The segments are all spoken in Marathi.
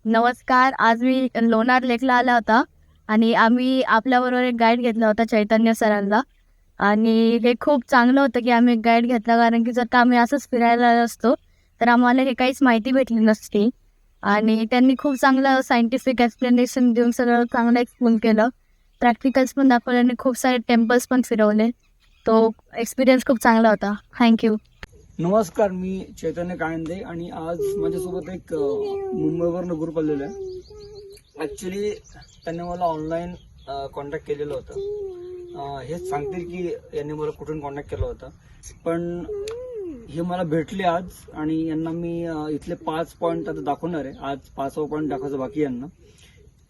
नमस्कार. आज मी लोणार लेकला आला होता आणि आम्ही आपल्याबरोबर एक गाईड घेतला होता चैतन्य सरांना. आणि हे खूप चांगलं होतं की आम्ही एक गाईड घेतला, कारण की जर का आम्ही असंच फिरायला आलो असतो तर आम्हाला हे काहीच माहिती भेटली नसती. आणि त्यांनी खूप चांगलं सायंटिफिक एक्सप्लेनेशन देऊन सगळं चांगलं एक्सप्लेन केलं. प्रॅक्टिकल्स पण दाखवले आणि खूप सारे टेम्पल्स पण फिरवले. तो एक्सपिरियन्स खूप चांगला होता. थँक्यू. नमस्कार, मी चैतन्य काळंदे आणि आज माझ्यासोबत एक मुंबईवरनं ग्रुप आलेला आहे. ॲक्च्युली त्यांनी मला ऑनलाईन कॉन्टॅक्ट केलेलं होतं. हेच सांगतील की यांनी मला कुठून कॉन्टॅक्ट केला होता, पण हे मला भेटले आज आणि यांना मी इथले 5 पॉईंट आता दाखवणार आहे. आज 5वा पॉईंट दाखवायचं बाकी यांना.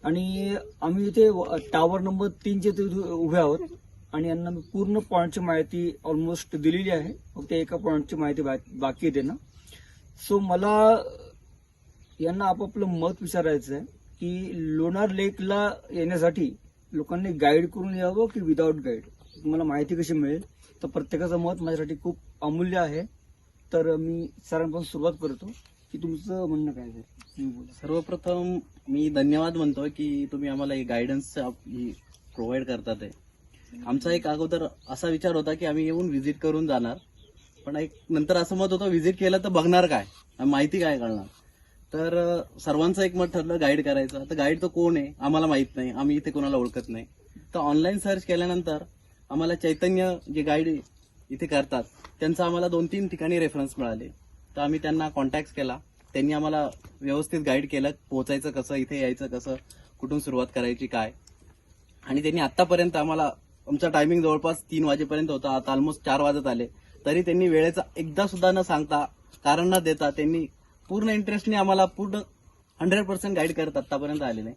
आणि आम्ही इथे टावर नंबर 3चे उभे आहोत आणि यांना मी पूर्ण पॉईंटची माहिती ऑलमोस्ट दिलेली आहे. फक्त एका पॉईंटची माहिती बाकी येते ना. सो मला यांना आपापलं मत विचारायचं आहे की लोणार लेकला येण्यासाठी लोकांनी गाईड करून यावं की विदाऊट गाईड. तुम्हाला माहिती कशी मिळेल, तर प्रत्येकाचं मत माझ्यासाठी खूप अमूल्य आहे. तर मी सरांपासून सुरुवात करतो की तुमचं म्हणणं काय आहे. सर्वप्रथम मी धन्यवाद म्हणतोय की तुम्ही आम्हाला ही गायडन्स प्रोव्हाइड करतात आहे. आमचा एक अगोदर असा विचार होता की आम्ही येऊन व्हिजिट करून जाणार, पण एक नंतर असं मत होतं व्हिजिट केलं तर बघणार काय, माहिती काय कळणार. तर सर्वांचं एक मत ठरलं गाईड करायचं. तर गाईड तो कोण आहे आम्हाला माहित नाही, आम्ही इथे कोणाला ओळखत नाही. तर ऑनलाईन सर्च केल्यानंतर आम्हाला चैतन्य जे गाईड इथे करतात त्यांचा आम्हाला 2-3 ठिकाणी रेफरन्स मिळाले. तर आम्ही त्यांना कॉन्टॅक्ट केला. त्यांनी आम्हाला व्यवस्थित गाईड केलं, पोहोचायचं कसं, इथे यायचं कसं, कुठून सुरुवात करायची काय. आणि त्यांनी आतापर्यंत आम्हाला, आमचा टायमिंग जवळपास 3 वाजेपर्यंत होता, आता ऑलमोस्ट 4 वाजत आले, तरी त्यांनी वेळेचा एकदा सुद्धा न सांगता, कारण न देता त्यांनी पूर्ण इंटरेस्टने आम्हाला पूर्ण 100% गाईड करत आतापर्यंत आलेले.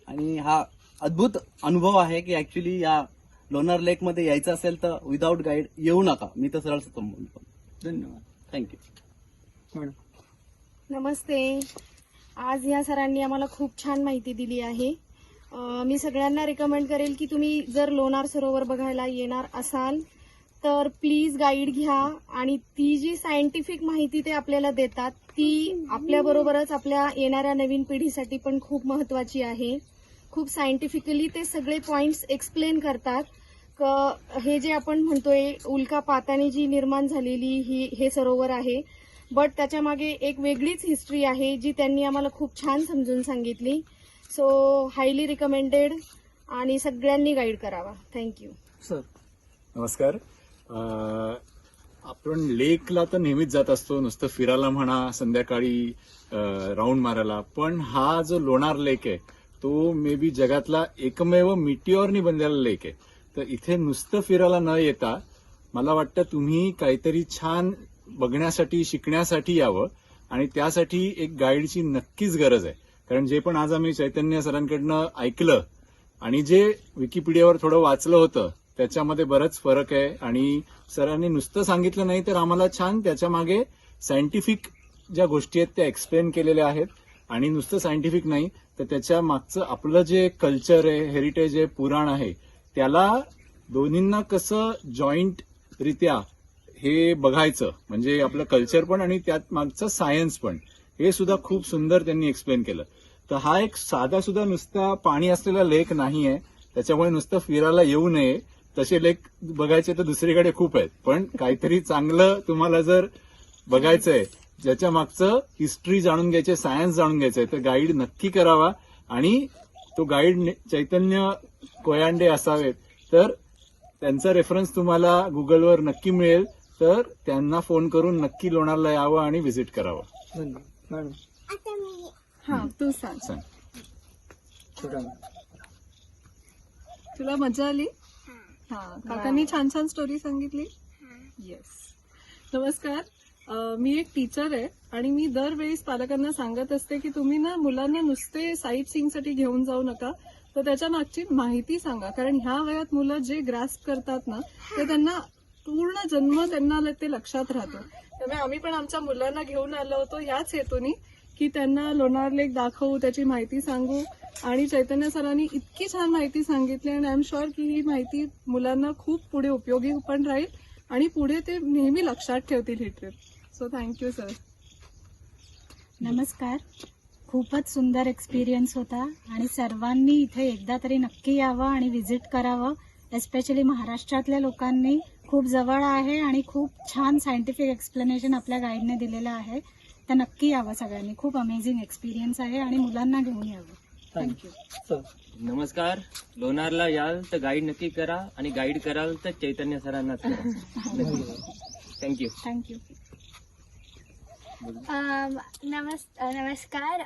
आणि हा अद्भुत अनुभव आहे की ऍक्च्युली या लोणार लेक मध्ये यायचं असेल तर विदाऊट गाईड येऊ नका. मी तर सरळ म्हणतो. धन्यवाद. थँक्यू. मॅडम. नमस्ते. आज या सरांनी आम्हाला खूप छान माहिती दिली आहे. मी सगळ्यांना रिकमेंड करेल की तुम्ही जर लोणार सरोवर बघायला येणार असाल तर प्लीज गाईड घ्या. आणि ती जी सायंटिफिक माहिती ते आपल्याला देतात ती आपल्याबरोबरच आपल्या येणाऱ्या नवीन पिढीसाठी पण खूप महत्वाची आहे. खूप सायंटिफिकली ते सगळे पॉइंट्स एक्सप्लेन करतात. हे जे आपण म्हणतोय उल्कापाताने जी निर्माण झालेली हे सरोवर आहे, बट त्याच्या मागे एक वेगळीच हिस्ट्री आहे जी त्यांनी आम्हाला खूप छान समजून सांगितली. सो हायली रिकमेंडेड आणि सगळ्यांनी गाईड करावा. थँक्यू. सर. नमस्कार. आपण लेकला तर नेहमीच जात असतो, नुसतं फिरायला म्हणा, संध्याकाळी राऊंड मारायला. पण हा जो लोणार लेक आहे तो मे बी जगातला एकमेव मिटिओरनी बनलेला लेक आहे. तर इथे नुसतं फिरायला न येता मला वाटतं तुम्ही काहीतरी छान बघण्यासाठी, शिकण्यासाठी यावं. आणि त्यासाठी एक गाईडची नक्कीच गरज आहे. कारण जे पण आज आम्ही चैतन्य सरांकडनं ऐकलं आणि जे विकिपीडियावर थोडं वाचलं होतं त्याच्यामध्ये बरंच फरक आहे. आणि सरांनी नुसतं सांगितलं नाही तर आम्हाला छान त्याच्या मागे सायंटिफिक ज्या गोष्टी आहेत त्या एक्सप्लेन केलेल्या आहेत. आणि नुसतं सायंटिफिक नाही तर त्याच्या मागचं आपलं जे कल्चर आहे, हेरिटेज आहे, पुराण आहे, त्याला दोन्हींना कसं जॉईंट रित्या हे बघायचं, म्हणजे आपलं कल्चर पण आणि त्यात मागचं सायन्स पण, हे सुद्धा खूप सुंदर त्यांनी एक्सप्लेन केलं. तर हा एक साधा सुद्धा नुसता पाणी असलेला लेक नाही आहे. त्याच्यामुळे नुसतं फिरायला येऊ नये. तसे लेक बघायचे तर दुसरीकडे खूप आहेत, पण काहीतरी चांगलं तुम्हाला जर बघायचंय, ज्याच्या मागचं हिस्ट्री जाणून घ्यायचे, सायन्स जाणून घ्यायचंय, तर गाईड नक्की करावा. आणि तो गाईड चैतन्य कोयांडे असावेत. तर त्यांचा रेफरन्स तुम्हाला गुगलवर नक्की मिळेल. तर त्यांना फोन करून नक्की लोणारला यावं आणि व्हिजिट करावं. धन्यवाद. मॅडम. हा, तू सांग. सांग. छोटा. तुला मजा आली? हा, काकांनी छान छान स्टोरी सांगितली. येस. नमस्कार. मी एक टीचर आहे आणि मी दरवेळेस पालकांना सांगत असते की तुम्ही ना मुलांना नुसते साईट सीइंगसाठी घेऊन जाऊ नका, तर त्याच्या मागची माहिती सांगा. कारण ह्या वयात मुलं जे ग्रास्प करतात ना ते त्यांना पूर्ण जन्म त्यांना ते लक्षात राहतं. त्यामुळे आम्ही पण आमच्या मुलांना घेऊन आलो होतो याच हेतूनी की त्यांना लोणार लेक दाखवू, त्याची माहिती सांगू. आणि चैतन्य सरांनी इतकी छान माहिती सांगितली आणि आय एम शुअर की ही माहिती मुलांना खूप पुढे उपयोगी पण राहील आणि पुढे ते नेहमी लक्षात ठेवतील ही ट्रिप. So thank you sir. नमस्कार. खूपच सुंदर एक्सपिरियन्स होता आणि सर्वांनी इथे एकदा तरी नक्की यावं आणि व्हिजिट करावं. एस्पेशली महाराष्ट्रातल्या लोकांनी खूप जवळ आहे आणि खूप छान सायंटिफिक एक्सप्लेनेशन आपल्या गाईडने दिलेलं आहे. तर नक्की यावं सगळ्यांनी. खूप अमेझिंग एक्सपिरियन्स आहे आणि मुलांना घेऊन यावं. थँक्यू. सर नमस्कार. लोणारला याल तर गाईड नक्की करा आणि गाईड कराल तर चैतन्य सरांनाच करा. थँक्यू. थँक्यू. नमस्कार.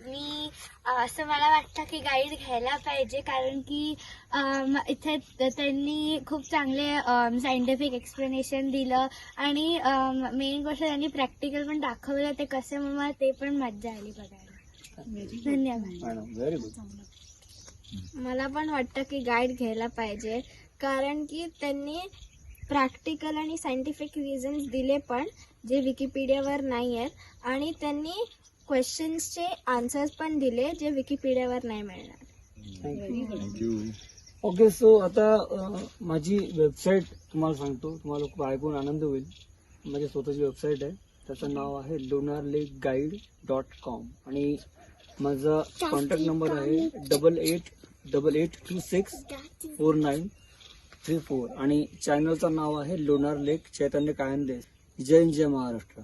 मी असं मला वाटतं की गाईड घ्यायला पाहिजे, कारण की इथे त्यांनी खूप चांगले सायंटिफिक एक्सप्लेनेशन दिलं आणि मेन गोष्ट त्यांनी प्रॅक्टिकल पण दाखवलं ते कसं, मग मला ते पण मज्जा आली बघायला. धन्यवाद. Madam very good. मला पण वाटतं की गाईड घ्यायला पाहिजे, कारण की त्यांनी प्रॅक्टिकल आणि सायंटिफिक रिझन्स दिले पण जे विकिपीडियावर नाही आहेत, आणि त्यांनी क्वेश्चन्सचे आन्सर्स पण दिले जे विकिपीडियावर नाही मिळणार. थँक्यू. ओके, सो आता माझी वेबसाईट तुम्हाला सांगतो, तुम्हाला खूप ऐकून आनंद होईल. माझी स्वतःची वेबसाईट आहे, त्याचं नाव आहे lunarlakeguide.com आणि माझा कॉन्टॅक्ट नंबर आहे 8888264934 आणि चॅनलचं नाव आहे लोणार लेक चैतन्य कायंदे. जय हिंद, जय महाराष्ट्र.